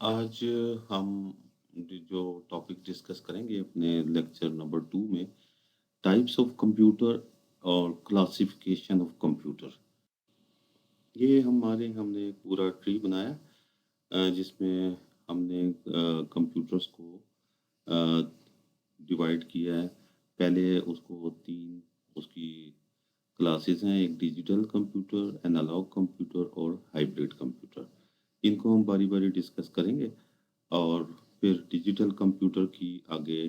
आज हम जो टॉपिक डिस्कस करेंगे अपने लेक्चर नंबर 2 में टाइप्स ऑफ कंप्यूटर और क्लासिफिकेशन ऑफ कंप्यूटर। ये हमने एक पूरा ट्री बनाया जिसमें हमने कंप्यूटर्स को डिवाइड किया है। पहले उसको 3 उसकी क्लासेस हैं, एक डिजिटल कंप्यूटर, एनालॉग कंप्यूटर और हाइब्रिड कंप्यूटर। इनको हम बारी-बारी डिस्कस करेंगे और फिर डिजिटल कंप्यूटर की आगे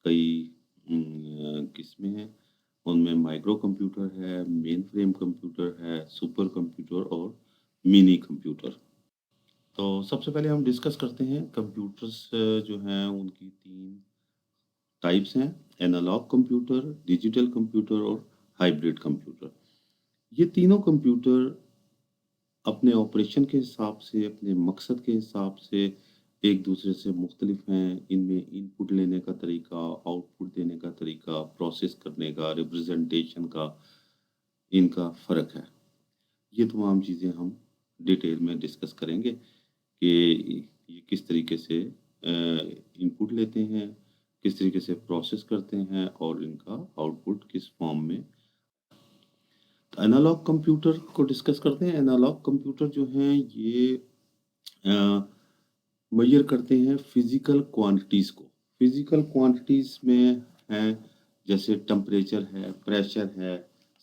कई किस्में हैं। उनमें माइक्रो कंप्यूटर है, मेन फ्रेम कंप्यूटर है, सुपर कंप्यूटर और मिनी कंप्यूटर। तो सबसे पहले हम डिस्कस करते हैं कंप्यूटर्स जो हैं उनकी 3 टाइप्स हैं, एनालॉग कंप्यूटर, डिजिटल कंप्यूटर और हाइब्रिड कंप्यूटर। ये तीनों कंप्यूटर अपने ऑपरेशन के हिसाब से, अपने मकसद के हिसाब से एक दूसरे से मुख्तलिफ हैं। इनमें इनपुट लेने का तरीका, आउटपुट देने का तरीका, प्रोसेस करने का, रिप्रेजेंटेशन का इनका फ़र्क है। ये तमाम चीज़ें हम डिटेल में डिस्कस करेंगे कि ये किस तरीके से इनपुट लेते हैं, किस तरीके से प्रोसेस करते हैं और इनका आउटपुट किस फॉर्म में। तो एनालॉग कंप्यूटर को डिस्कस करते हैं। एनालॉग कंप्यूटर जो हैं ये मेजर करते हैं फिजिकल क्वांटिटीज़ को। फिजिकल क्वांटिटीज़ में हैं जैसे टेम्परेचर है, प्रेशर है,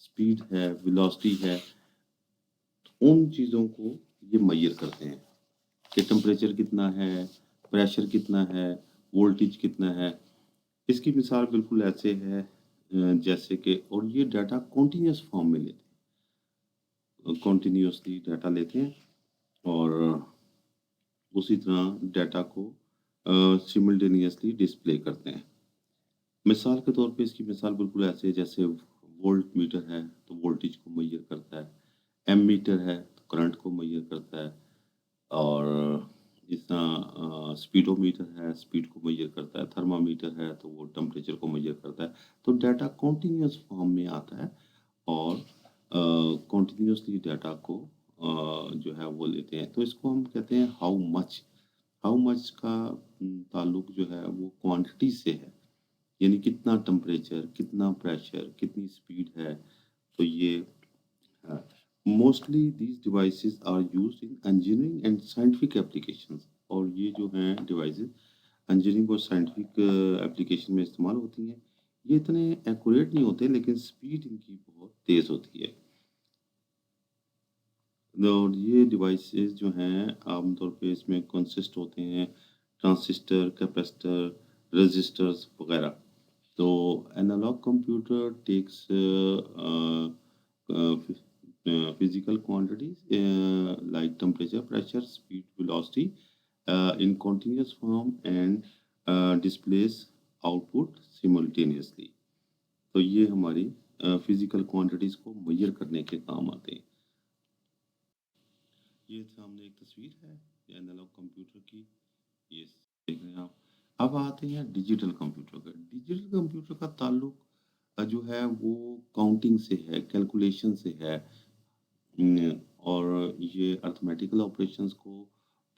स्पीड है, वेलोसिटी है। उन चीज़ों को ये मेजर करते हैं कि टेम्परेचर कितना है, प्रेशर कितना है, वोल्टेज कितना है। इसकी मिसाल बिल्कुल ऐसे है जैसे कि और ये डाटा कंटीन्यूअस फॉर्म में लेते हैं, कंटीन्यूअसली डाटा लेते हैं और उसी तरह डाटा को सिमल्टेनियसली डिस्प्ले करते हैं। मिसाल के तौर पे इसकी मिसाल बिल्कुल ऐसे है जैसे वोल्ट मीटर है तो वोल्टेज को मेजर करता है, एमीटर है तो करंट को मेजर करता है और जिस तरह स्पीडोमीटर है स्पीड को मेजर करता है, थर्मामीटर है तो वो टेम्परेचर को मेजर करता है। तो डाटा कंटीन्यूअस फॉर्म में आता है और कंटीन्यूअसली डाटा को जो है वो लेते हैं। तो इसको हम कहते हैं हाउ मच का ताल्लुक जो है वो क्वांटिटी से है। यानी कितना टेम्परेचर, कितना प्रेशर, कितनी स्पीड है। तो ये mostly these devices are used in engineering and scientific applications. और ये जो हैं डिवाइसेस इंजीनियरिंग और साइंटिफिक एप्लीकेशन में इस्तेमाल होती हैं। ये इतने एक्यूरेट नहीं होते लेकिन स्पीड इनकी बहुत तेज़ होती है। और ये डिवाइसेस जो हैं आमतौर पे इसमें कंसिस्ट होते हैं ट्रांजिस्टर, कैपेसिटर, रेजिस्टर्स वगैरह। तो analogue computer takes physical quantities like temperature, pressure, speed, velocity in continuous form and displays output simultaneously. तो ये हमारी फिजिकल क्वांटिटीज को मेजर करने के काम आते हैं। ये सामने एक तस्वीर है एनालॉग कंप्यूटर की, ये देख रहे हैं आप। अब आते हैं डिजिटल कंप्यूटर का। डिजिटल कंप्यूटर का ताल्लुक जो है वो काउंटिंग से है, कैलकुलेशन से है। और ये अरिथमेटिकल ऑपरेशंस को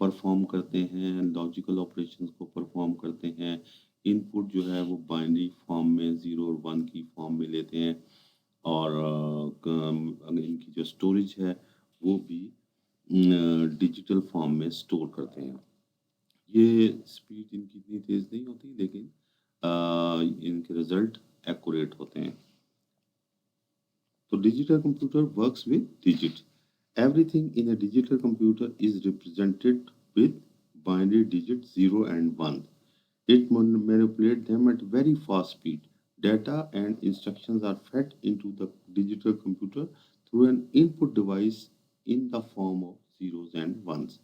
परफॉर्म करते हैं, लॉजिकल ऑपरेशंस को परफॉर्म करते हैं। इनपुट जो है वो बाइनरी फॉर्म में 0 और 1 की फॉर्म में लेते हैं और इनकी जो स्टोरेज है वो भी डिजिटल फॉर्म में स्टोर करते हैं। ये स्पीड इनकी इतनी तेज़ नहीं होती लेकिन इनके रिजल्ट एक्यूरेट होते हैं। तो digital computer works with digit. Everything in a digital computer is represented with binary digits 0 and 1. It manipulates them at very fast speed. Data and instructions are fed into the digital computer through an input device in the form of zeros and ones.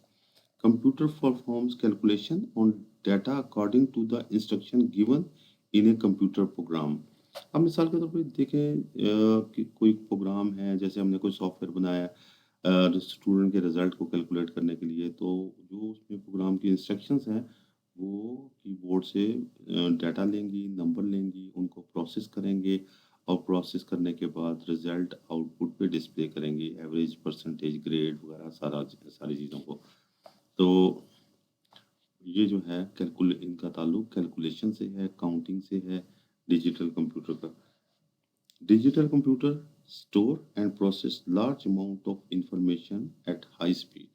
Computer performs calculation on data according to the instruction given in a computer program. अब मिसाल के तौर पे देखें कि कोई programme है जैसे हमने कोई सॉफ्टवेयर बनाया स्टूडेंट के रिजल्ट को कैलकुलेट करने के लिए। तो जो उसमें प्रोग्राम की इंस्ट्रक्शंस हैं वो कीबोर्ड से डाटा लेंगी, नंबर लेंगी, उनको प्रोसेस करेंगे और प्रोसेस करने के बाद रिजल्ट आउटपुट पे डिस्प्ले करेंगी, एवरेज, परसेंटेज, ग्रेड वगैरह सारी चीज़ों को। तो जो है इनका ताल्लुक कैलकुलेशन से है, काउंटिंग से है, डिजिटल कंप्यूटर का। Digital computer store and process large amount of information at high speed.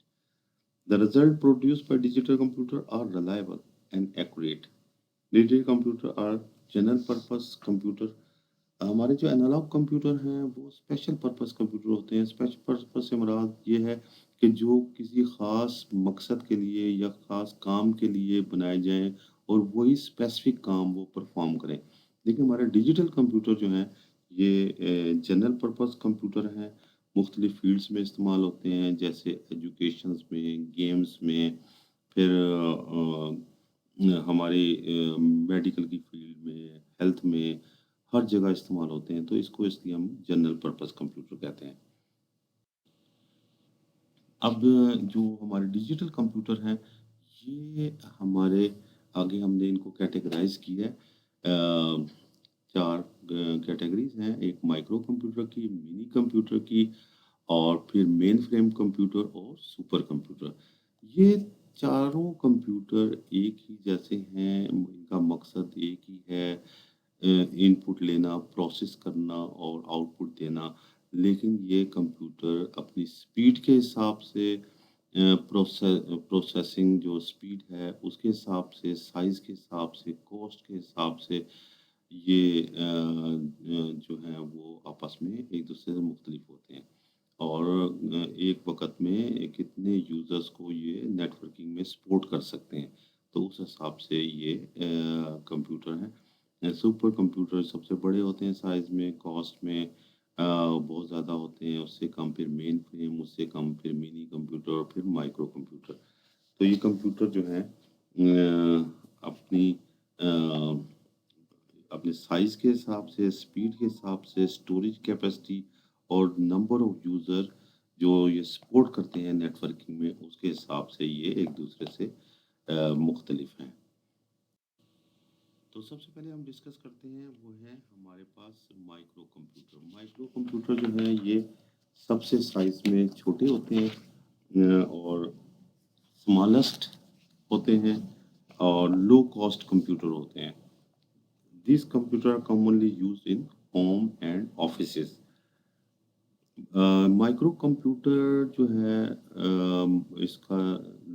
The result produced by digital computer are reliable and accurate. Digital computer are general purpose computer। हमारे जो analogue computer हैं वो special purpose computer होते हैं। Special purpose से मुराद ये है कि जो किसी ख़ास मकसद के लिए या ख़ास काम के लिए बनाए जाएं और वही स्पेसिफिक काम वो परफॉर्म करें। लेकिन हमारे डिजिटल कंप्यूटर जो हैं ये जनरल पर्पस कंप्यूटर हैं, मुख्तलिफ फील्ड्स में इस्तेमाल होते हैं, जैसे एजुकेशंस में, गेम्स में, फिर हमारी मेडिकल की फील्ड में, हेल्थ में, हर जगह इस्तेमाल होते हैं। तो इसको इसलिए हम जनरल पर्पस कंप्यूटर कहते हैं। अब जो हमारे डिजिटल कंप्यूटर हैं, ये हमारे आगे हमने इनको कैटेगराइज़ किया है। 4 कैटेगरीज़ हैं, एक माइक्रो कंप्यूटर की, मिनी कंप्यूटर की और फिर मेन फ्रेम कंप्यूटर और सुपर कंप्यूटर। ये चारों कंप्यूटर एक ही जैसे हैं, इनका मकसद एक ही है, इनपुट लेना, प्रोसेस करना और आउटपुट देना। लेकिन ये कंप्यूटर अपनी स्पीड के हिसाब से प्रोसेसिंग जो स्पीड है उसके हिसाब से, साइज़ के हिसाब से, कॉस्ट के हिसाब से ये जो हैं वो आपस में एक दूसरे से मुख्तलिफ होते हैं। और एक वक़्त में कितने यूज़र्स को ये नेटवर्किंग में सपोर्ट कर सकते हैं। तो उस हिसाब से ये कंप्यूटर हैं। सुपर कंप्यूटर सबसे बड़े होते हैं साइज़ में, कॉस्ट में बहुत ज़्यादा होते हैं, उससे कम फिर मेन फ्रेम, उससे कम फिर मिनी कंप्यूटर और फिर माइक्रो कंप्यूटर। तो ये कंप्यूटर जो हैं अपनी अपने साइज़ के हिसाब से, स्पीड के हिसाब से, स्टोरेज कैपेसिटी और नंबर ऑफ यूज़र जो ये सपोर्ट करते हैं नेटवर्किंग में, उसके हिसाब से ये एक दूसरे से मुख्तलिफ हैं। तो सबसे पहले हम डिस्कस करते हैं वो है हमारे पास माइक्रो कंप्यूटर। माइक्रो कंप्यूटर जो है ये सबसे साइज़ में छोटे होते हैं और स्मॉलेस्ट होते हैं और लो कॉस्ट कंप्यूटर होते हैं। These computers are commonly used in home and offices. Micro computer जो है इसका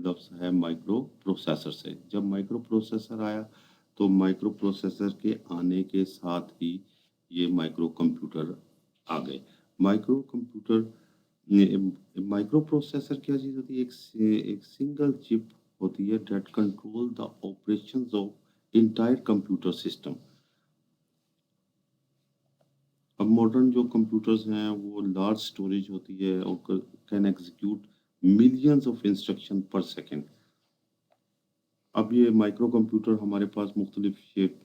लफ्ज़ है माइक्रो प्रोसेसर से। जब माइक्रो प्रोसेसर आया तो माइक्रो प्रोसेसर के आने के साथ ही ये माइक्रो कंप्यूटर आ गए। माइक्रो कंप्यूटर माइक्रो प्रोसेसर क्या चीज़ होती है? एक सिंगल चिप होती है that control the operations of entire computer system. अब मॉडर्न जो कंप्यूटर्स हैं वो लार्ज स्टोरेज होती है और can execute millions of instruction पर सेकेंड। अब ये माइक्रो कंप्यूटर हमारे पास मुख्तलिफ शेप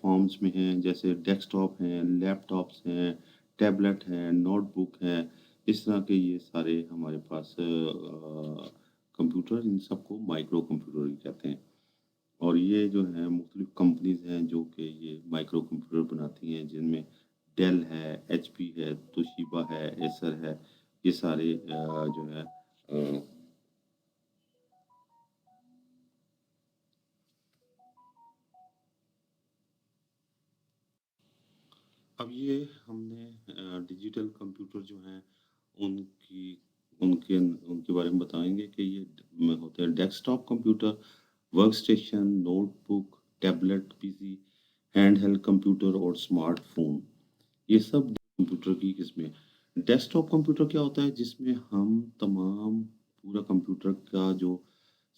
फॉर्म्स में हैं, जैसे डेस्कटॉप हैं, लैपटॉप्स हैं, टैबलेट हैं, नोटबुक हैं। इस तरह के ये सारे हमारे पास कंप्यूटर, इन सबको माइक्रो कंप्यूटर ही कहते हैं। और ये जो है मुख्तलिफ कंपनीज हैं जो कि ये माइक्रो कंप्यूटर बनाती हैं, जिनमें डेल है, एचपी है, तोशिबा है, एसर है। ये सारे जो है अब ये हमने डिजिटल कंप्यूटर जो हैं उनकी उनके उनके बारे में बताएंगे कि ये होते हैं desktop computer, work station, notebook, tablet PC, hand held computer और स्मार्टफोन। ये सब कंप्यूटर की किस्में। डेस्कटॉप कंप्यूटर क्या होता है? जिसमें हम तमाम पूरा कंप्यूटर का जो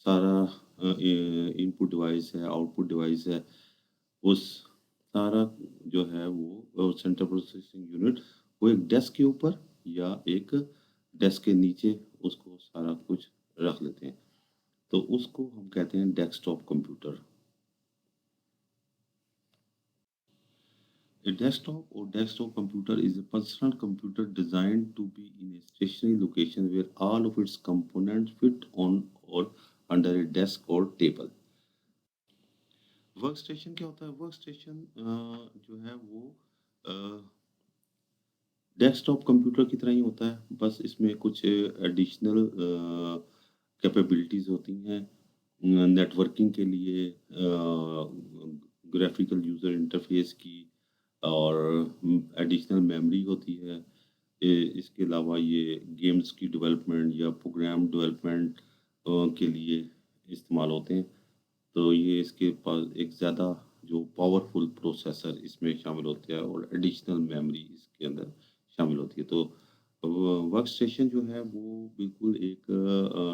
सारा इनपुट डिवाइस है, आउटपुट डिवाइस है, उस सारा जो है वो सेंट्रल प्रोसेसिंग यूनिट वो एक डेस्क के ऊपर या एक डेस्क के नीचे उसको सारा कुछ रख लेते हैं। तो उसको हम कहते हैं desktop computer. A desktop or desktop computer is a personal computer designed to be in a stationary location where all of its components fit on or under a desk or table. Work station क्या होता है? Work station जो है वो desktop computer की तरह ही होता है, बस इसमें कुछ एडिशनल कैपेबिलिटीज़ होती हैं। नेटवर्किंग के लिए ग्राफिकल यूज़र इंटरफेस की और एडिशनल मेमोरी होती है। इसके अलावा ये गेम्स की डेवलपमेंट या प्रोग्राम डेवलपमेंट के लिए इस्तेमाल होते हैं। तो ये इसके पास एक ज़्यादा जो पावरफुल प्रोसेसर इसमें शामिल होते हैं और एडिशनल मेमोरी इसके अंदर शामिल होती है। तो वर्क स्टेशन जो है वो बिल्कुल एक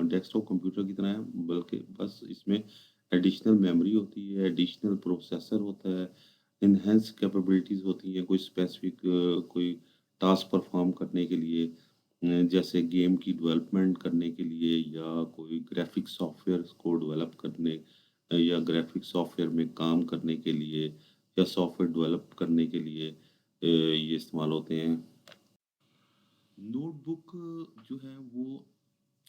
डेस्कटॉप कंप्यूटर की तरह है, बल्कि बस इसमें एडिशनल मेमोरी होती है, एडिशनल प्रोसेसर होता है, इनहेंस कैपेबिलिटीज़ होती हैं, कोई स्पेसिफिक कोई टास्क परफॉर्म करने के लिए, जैसे गेम की डेवलपमेंट करने के लिए या कोई ग्राफिक सॉफ्टवेयर को डेवलप करने या ग्राफिक सॉफ्टवेयर में काम करने के लिए या सॉफ्टवेयर डेवलप करने के लिए ये इस्तेमाल होते हैं। नोटबुक जो है वो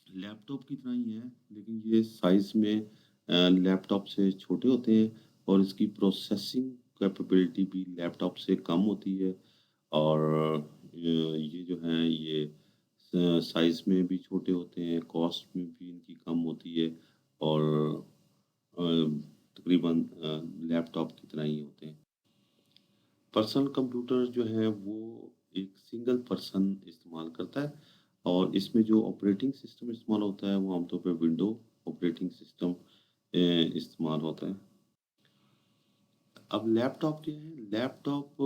लैपटॉप की तरह ही है, लेकिन ये साइज़ में लैपटॉप से छोटे होते हैं और इसकी प्रोसेसिंग कैपेबिलिटी भी लैपटॉप से कम होती है। और ये जो हैं ये साइज़ में भी छोटे होते हैं, कॉस्ट में भी इनकी कम होती है और अ, तकरीबन लैपटॉप की तरह ही होते हैं। पर्सनल कंप्यूटर जो है वो एक सिंगल पर्सन इस्तेमाल करता है और इसमें जो ऑपरेटिंग सिस्टम इस्तेमाल होता है वो आमतौर पे विंडो ऑपरेटिंग सिस्टम इस्तेमाल होता है। अब लैपटॉप क्या है? लैपटॉप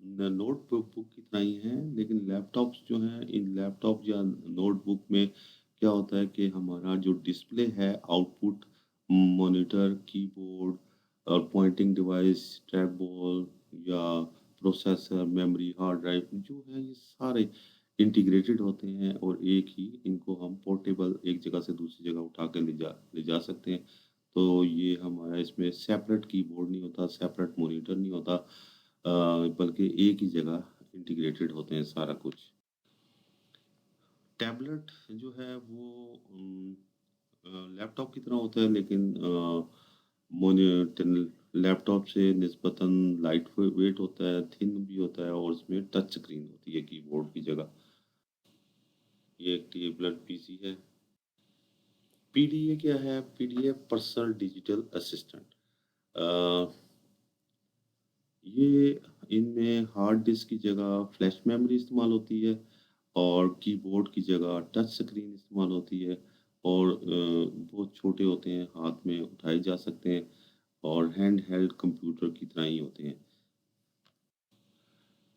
नोटबुक बुक की तरह ही है, लेकिन लैपटॉप्स जो हैं इन लैपटॉप या नोटबुक में क्या होता है कि हमारा जो डिस्प्ले है, आउटपुट मॉनिटर, कीबोर्ड और पॉइंटिंग डिवाइस, ट्रैक बॉल या प्रोसेसर, मेमोरी, हार्ड ड्राइव जो है ये सारे इंटीग्रेटेड होते हैं और एक ही इनको हम पोर्टेबल एक जगह से दूसरी जगह उठा के ले जा सकते हैं। तो ये हमारा इसमें सेपरेट कीबोर्ड नहीं होता, सेपरेट मॉनिटर नहीं होता, बल्कि एक ही जगह इंटीग्रेटेड होते हैं सारा कुछ। टैबलेट जो है वो लैपटॉप की तरह होता है, लेकिन मोनी लैपटॉप से निस्बतन लाइट वेट होता है, थिन भी होता है और उसमें टच स्क्रीन होती है कीबोर्ड की जगह। ये एक टैबलेट पीसी है। पीडीए क्या है? PDA personal digital assistant. Uh, ये इनमें हार्ड डिस्क की जगह फ्लैश मेमोरी इस्तेमाल होती है और कीबोर्ड की जगह टच स्क्रीन इस्तेमाल होती है और बहुत छोटे होते हैं, हाथ में उठाए जा सकते हैं और हैंड हेल्ड कंप्यूटर की तरह ही होते हैं।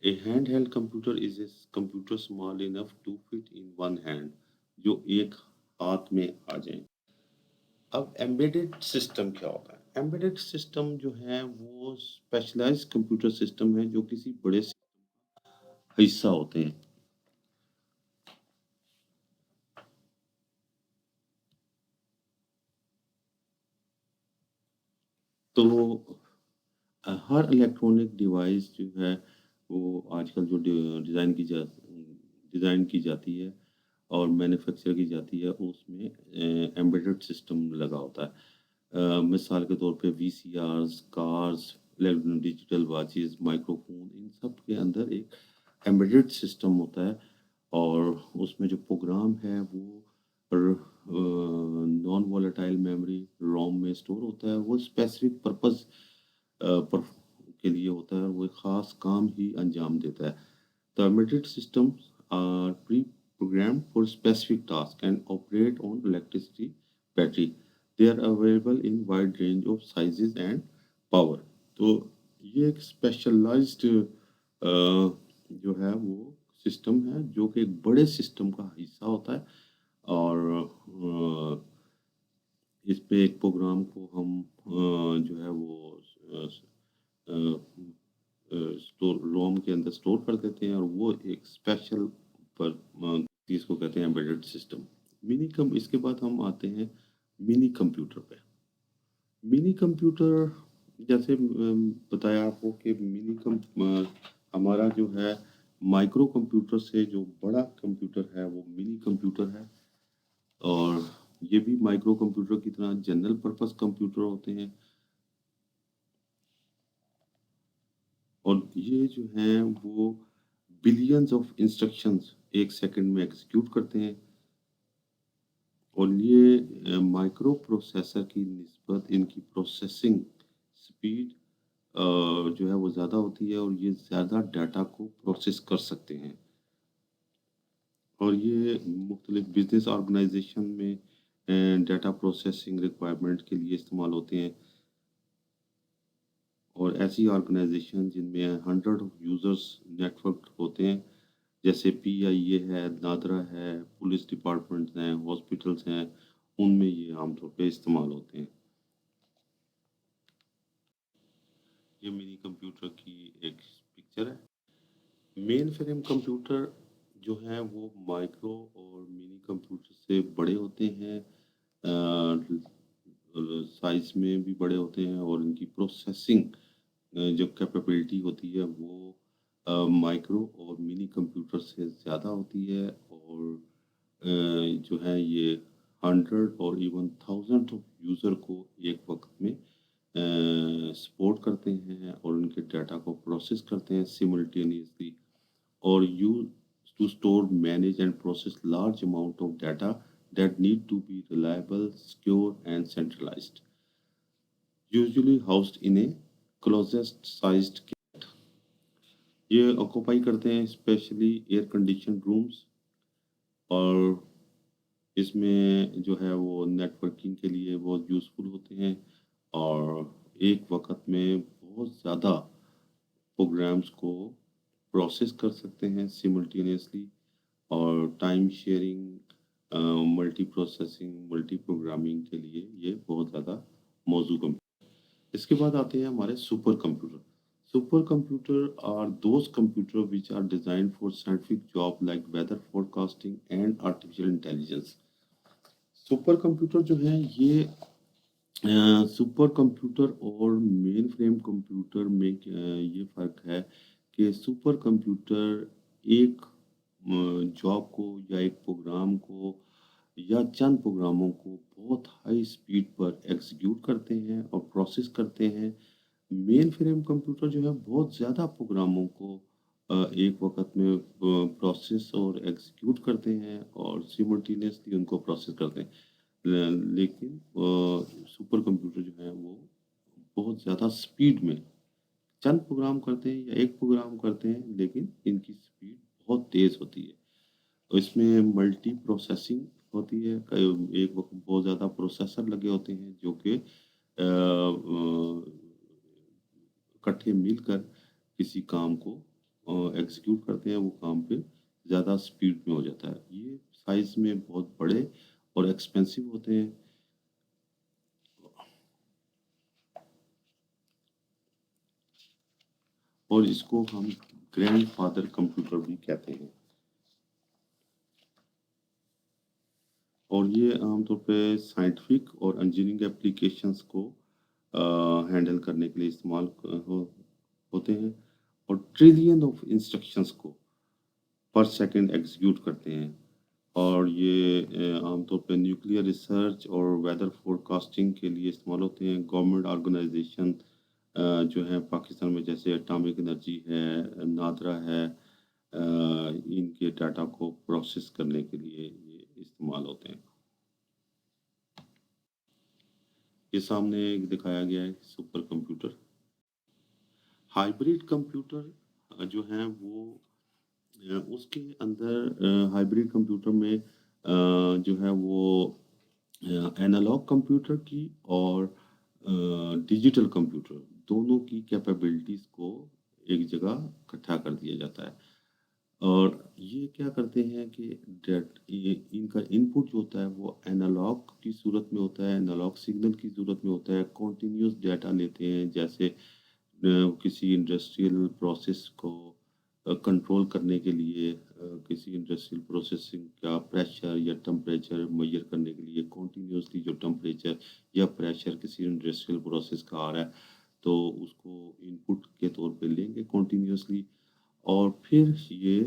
A hand held computer is a computer small enough to fit in one hand, जो एक हाथ में आ जाए। अब एम्बेडेड सिस्टम क्या होता है? एम्बेडेड सिस्टम जो है वो स्पेशलाइज्ड कंप्यूटर सिस्टम है जो किसी बड़े हिस्सा होते हैं। तो हर इलेक्ट्रॉनिक डिवाइस जो है वो आजकल जो डिज़ाइन की जाती है और मैन्युफैक्चर की जाती है उसमें एम्बेडेड सिस्टम लगा होता है। मिसाल के तौर पे वीसीआर्स, कार्स, डिजिटल वॉचेस, माइक्रोफोन, इन सब के अंदर एक एम्बेडेड सिस्टम होता है और उसमें जो प्रोग्राम है वो नॉन वोलेटाइल मेमोरी रोम में स्टोर होता है। वो स्पेसिफिक पर्पस पर के लिए होता है और वो एक ख़ास काम ही अंजाम देता है। The embedded systems are pre-programmed for specific tasks and operate on electricity battery. They are available in wide range of sizes and power. तो ये एक स्पेशलाइज्ड जो है वो सिस्टम है जो कि एक बड़े सिस्टम का हिस्सा होता है और इस पे एक प्रोग्राम को हम जो है वो स्टोर रोम के अंदर स्टोर कर देते हैं और वो एक स्पेशल पर चीज़ को कहते हैं एम्बेडेड सिस्टम। मिनी कम इसके बाद हम आते हैं मिनी कंप्यूटर पे। मिनी कंप्यूटर जैसे बताया आपको कि हमारा जो है माइक्रो कंप्यूटर से जो बड़ा कंप्यूटर है वो मिनी कंप्यूटर है और ये भी माइक्रो कंप्यूटर की तरह जनरल पर्पस कंप्यूटर होते हैं और ये जो हैं वो बिलियंस ऑफ इंस्ट्रक्शंस एक सेकंड में एग्जीक्यूट करते हैं اور یہ माइक्रो प्रोसेसर की निस्बत इनकी प्रोसेसिंग स्पीड जो है वो ज़्यादा होती है और ये ज़्यादा डाटा को प्रोसेस कर सकते हैं और ये मुख्तलिफ बिजनेस ऑर्गेनाइजेशन में डाटा प्रोसेसिंग रिक्वायरमेंट के लिए इस्तेमाल होते हैं और ऐसी ऑर्गेनाइजेशन जिनमें हंड्रेड ऑफ यूज़र्स नेटवर्क होते हैं जैसे पीआईए है, नादरा है, पुलिस डिपार्टमेंट्स हैं, हॉस्पिटल्स हैं, उनमें ये आमतौर पे इस्तेमाल होते हैं। ये मिनी कंप्यूटर की एक पिक्चर है। मेन फ्रेम कंप्यूटर जो है वो माइक्रो और मिनी कंप्यूटर से बड़े होते हैं साइज में भी बड़े होते हैं और इनकी प्रोसेसिंग जो कैपेबिलिटी होती है वो माइक्रो और मिनी कंप्यूटर से ज़्यादा होती है और जो है ये हंड्रेड और इवन थाउजेंड ऑफ यूज़र को एक वक्त में सपोर्ट करते हैं और उनके डाटा को प्रोसेस करते हैं simultaneously or used to store, manage, and process large amount of data that need to be reliable, secure, and centralized. Usually housed in a closest-sized kit. ये ऑक्यूपाई करते हैं स्पेशली एयर कंडीशन रूम्स और इसमें जो है वो networking के लिए बहुत यूज़फुल होते हैं और एक वक्त में बहुत ज़्यादा प्रोग्राम्स को प्रोसेस कर सकते हैं सिमल्टेनियसली और time sharing multi processing multi programming के लिए ये बहुत ज़्यादा मौजू कंप्यूटर इसके बाद आते हैं हमारे super computer are those computer which are design for scientific job like weather forecasting and artificial intelligence super computer जो है ये सुपर कंप्यूटर और मेन फ्रेम कंप्यूटर में ये फ़र्क है कि सुपर कंप्यूटर एक जॉब को या एक प्रोग्राम को या चंद प्रोग्रामों को बहुत हाई स्पीड पर एग्जीक्यूट करते हैं और प्रोसेस करते हैं मेन फ्रेम कंप्यूटर जो है बहुत ज़्यादा प्रोग्रामों को एक वक्त में प्रोसेस और एग्जीक्यूट करते हैं और सिमल्टेनियसली उनको प्रोसेस करते हैं लेकिन सुपर कंप्यूटर जो है वो बहुत ज़्यादा स्पीड में चंद प्रोग्राम करते हैं या एक प्रोग्राम करते हैं लेकिन इनकी स्पीड बहुत तेज़ होती है तो इसमें मल्टी प्रोसेसिंग होती है एक वक्त बहुत ज़्यादा प्रोसेसर लगे होते हैं जो कि इकट्ठे मिलकर किसी काम को एग्जीक्यूट करते हैं वो काम पे ज़्यादा स्पीड में हो जाता है ये साइज में बहुत बड़े और एक्सपेंसिव होते हैं और इसको हम ग्रैंडफादर कंप्यूटर भी कहते हैं और ये आमतौर पे साइंटिफिक और इंजीनियरिंग एप्लीकेशंस को हैंडल करने के लिए इस्तेमाल होते हैं और ट्रिलियन ऑफ इंस्ट्रक्शंस को पर सेकंड एग्जीक्यूट करते हैं और ये आमतौर पे न्यूक्लियर रिसर्च और वेदर फोरकास्टिंग के लिए इस्तेमाल होते हैं गवर्नमेंट ऑर्गेनाइजेशन जो है पाकिस्तान में जैसे एटॉमिक एनर्जी है नादरा है इनके डाटा को प्रोसेस करने के लिए ये इस्तेमाल होते हैं ये सामने एक दिखाया गया है सुपर कंप्यूटर हाइब्रिड कंप्यूटर जो है वो उसके अंदर हाइब्रिड कंप्यूटर में जो है वो एनालॉग कंप्यूटर की और डिजिटल कंप्यूटर दोनों की कैपेबिलिटीज़ को एक जगह इकट्ठा कर दिया जाता है और ये क्या करते हैं कि इनका इनपुट जो होता है वो एनालॉग की सूरत में होता है एनालॉग सिग्नल की सूरत में होता है कॉन्टीन्यूस डाटा लेते हैं जैसे किसी इंडस्ट्रियल प्रोसेस को कंट्रोल करने के लिए किसी इंडस्ट्रियल प्रोसेसिंग का प्रेशर या टेम्परेचर मेजर करने के लिए कॉन्टीन्यूसली जो टेम्परेचर या प्रेशर किसी इंडस्ट्रियल प्रोसेस का आ रहा है तो उसको इनपुट के तौर पे लेंगे कॉन्टीन्यूसली और फिर ये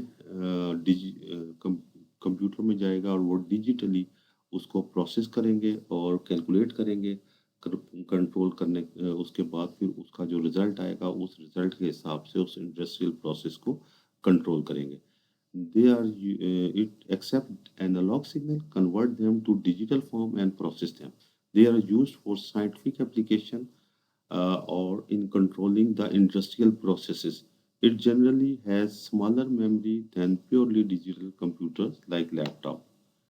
कंप्यूटर में जाएगा और वो डिजिटली उसको प्रोसेस करेंगे और कैलकुलेट करेंगे कंट्रोल करने उसके बाद फिर उसका जो रिज़ल्ट आएगा उस रिज़ल्ट के हिसाब से उस इंडस्ट्रियल प्रोसेस को कंट्रोल करेंगे It accept analog signal, convert them to digital form and process them. They are used for scientific application or in controlling the industrial processes. It generally has smaller memory than purely digital computers like laptop.